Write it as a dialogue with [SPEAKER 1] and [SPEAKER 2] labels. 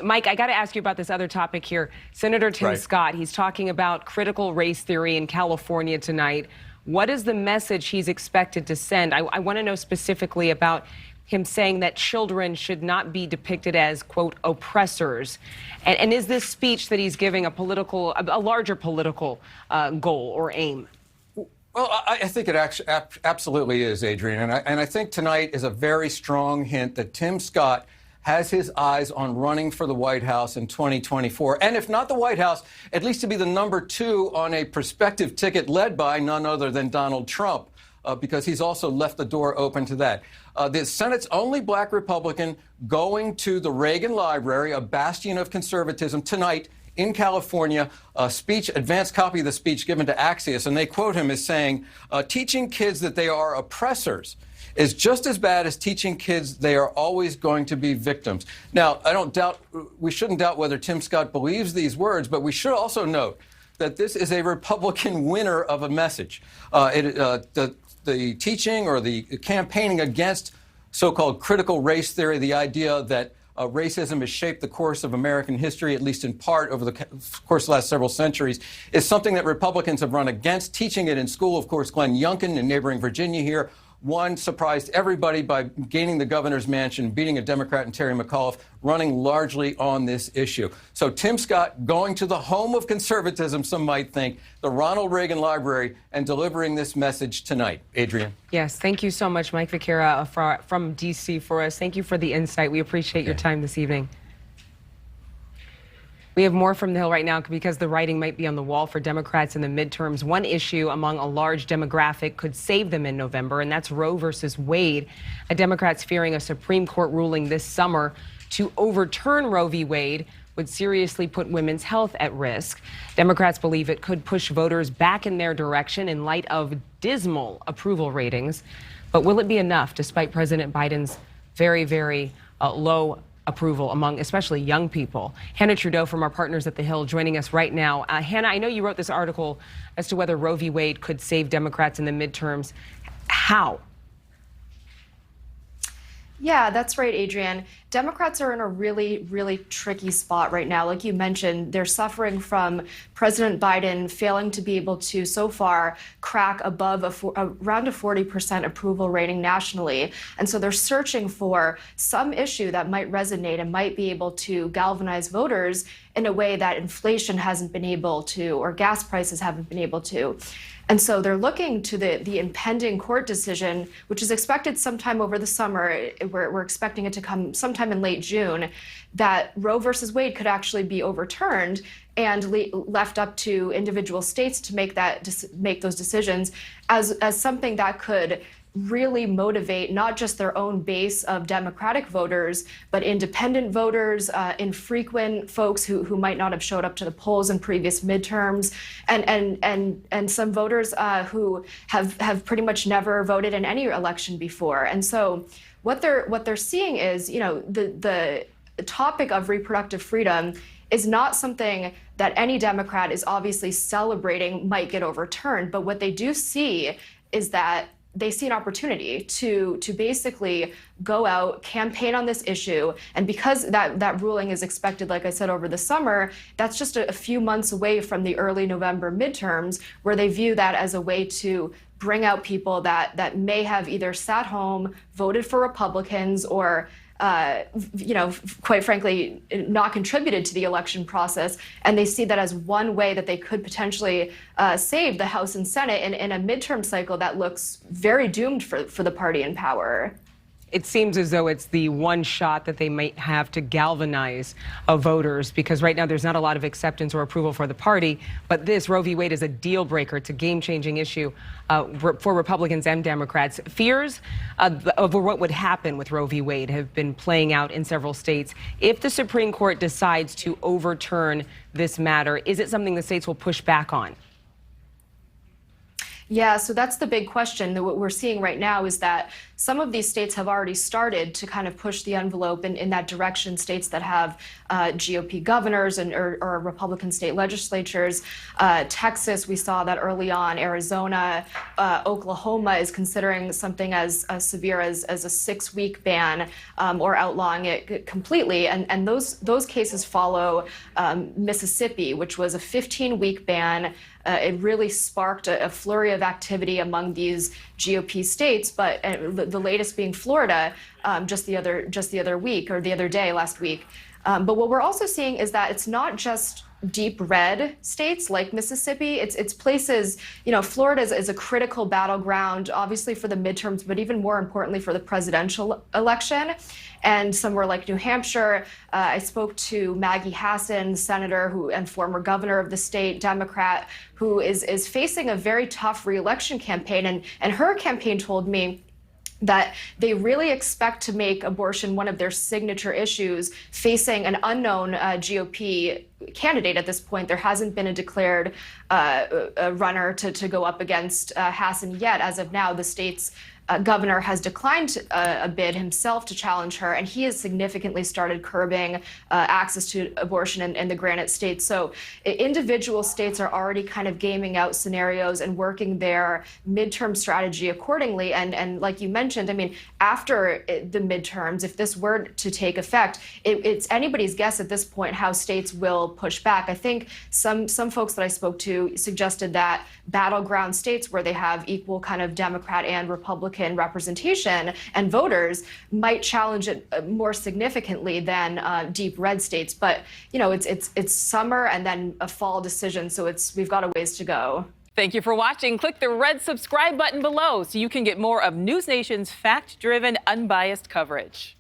[SPEAKER 1] Mike, I got to ask you about this other topic here. Senator Tim Scott, he's talking about critical race theory in California tonight. What is the message he's expected to send? I want to know specifically about him saying that children should not be depicted as, quote, oppressors. And is this speech that he's giving a larger political goal or aim?
[SPEAKER 2] Well, I think it absolutely is, Adrian. And I think tonight is a very strong hint that Tim Scott has his eyes on running for the White House in 2024. And if not the White House, at least to be the #2 on a prospective ticket led by none other than Donald Trump, because he's also left the door open to that. The Senate's only black Republican going to the Reagan Library, a bastion of conservatism, tonight in California, a speech, advanced copy of the speech given to Axios, and they quote him as saying, teaching kids that they are oppressors is just as bad as teaching kids they are always going to be victims. Now, we shouldn't doubt whether Tim Scott believes these words, but we should also note that this is a Republican winner of a message. The teaching or the campaigning against so-called critical race theory, the idea that racism has shaped the course of American history, at least in part over the course of the last several centuries, is something that Republicans have run against. Teaching it in school, of course, Glenn Youngkin in neighboring Virginia here, one surprised everybody by gaining the governor's mansion, beating a Democrat in Terry McAuliffe, running largely on this issue. So Tim Scott going to the home of conservatism, some might think, the Ronald Reagan Library, and delivering this message tonight. Adrian.
[SPEAKER 1] Yes, thank you so much, Mike Vaquera from D.C. for us. Thank you for the insight. We appreciate your time this evening. We have more from the Hill right now because the writing might be on the wall for Democrats in the midterms. One issue among a large demographic could save them in November, and that's Roe versus Wade. Democrats fearing a Supreme Court ruling this summer to overturn Roe v. Wade would seriously put women's health at risk. Democrats believe it could push voters back in their direction in light of dismal approval ratings. But will it be enough, despite President Biden's very, very low approval among especially young people? Hannah Trudeau from our partners at The Hill joining us right now. Hannah, I know you wrote this article as to whether Roe v. Wade could save Democrats in the midterms. How?
[SPEAKER 3] Yeah, that's right, Adrian. Democrats are in a really, really tricky spot right now. Like you mentioned, they're suffering from President Biden failing to be able to, so far, crack above around a 40% approval rating nationally. And so they're searching for some issue that might resonate and might be able to galvanize voters in a way that inflation hasn't been able to, or gas prices haven't been able to. And so they're looking to the impending court decision, which is expected sometime over the summer. We're expecting it to come sometime in late June, that Roe versus Wade could actually be overturned and left up to individual states to make those decisions as something that could really motivate not just their own base of Democratic voters, but independent voters, infrequent folks who might not have showed up to the polls in previous midterms, and some voters who have pretty much never voted in any election before. And so what they're seeing is, the topic of reproductive freedom is not something that any Democrat is obviously celebrating might get overturned, but what they do see is that they see an opportunity to basically go out, campaign on this issue. And because that ruling is expected, like I said, over the summer, that's just a few months away from the early November midterms, where they view that as a way to bring out people that may have either sat home, voted for Republicans, or quite frankly, not contributed to the election process. And they see that as one way that they could potentially save the House and Senate in a midterm cycle that looks very doomed for the party in power.
[SPEAKER 1] It seems as though it's the one shot that they might have to galvanize voters, because right now there's not a lot of acceptance or approval for the party. But this Roe v. Wade is a deal breaker. It's a game-changing issue for Republicans and Democrats. Fears of what would happen with Roe v. Wade have been playing out in several states. If the Supreme Court decides to overturn this matter, is it something the states will push back on?
[SPEAKER 3] Yeah, so that's the big question. What we're seeing right now is that some of these states have already started to kind of push the envelope in that direction. States that have GOP governors or Republican state legislatures. Texas, we saw that early on. Arizona, Oklahoma is considering something as severe as a 6-week ban or outlawing it completely. And those cases follow Mississippi, which was a 15-week ban. It really sparked a flurry of activity among these GOP states, but the latest being Florida just the other week or the other day last week. But what we're also seeing is that it's not just deep red states like Mississippi. It's places, Florida is a critical battleground, obviously for the midterms, but even more importantly for the presidential election. And somewhere like New Hampshire, I spoke to Maggie Hassan, senator and former governor of the state, Democrat, who is facing a very tough reelection campaign. And her campaign told me that they really expect to make abortion one of their signature issues, facing an unknown GOP candidate at this point. There hasn't been a declared runner to go up against Hassan yet. As of now, the state's governor has declined a bid himself to challenge her, and he has significantly started curbing access to abortion in the Granite State. So individual states are already kind of gaming out scenarios and working their midterm strategy accordingly. And like you mentioned, I mean, after the midterms, if this were to take effect, it's anybody's guess at this point how states will push back. I think some folks that I spoke to suggested that battleground states where they have equal kind of Democrat and Republican representation and voters might challenge it more significantly than deep red states. But it's summer and then a fall decision, so we've got a ways to go.
[SPEAKER 4] Thank you for watching. Click the red subscribe button below so you can get more of NewsNation's fact-driven, unbiased coverage.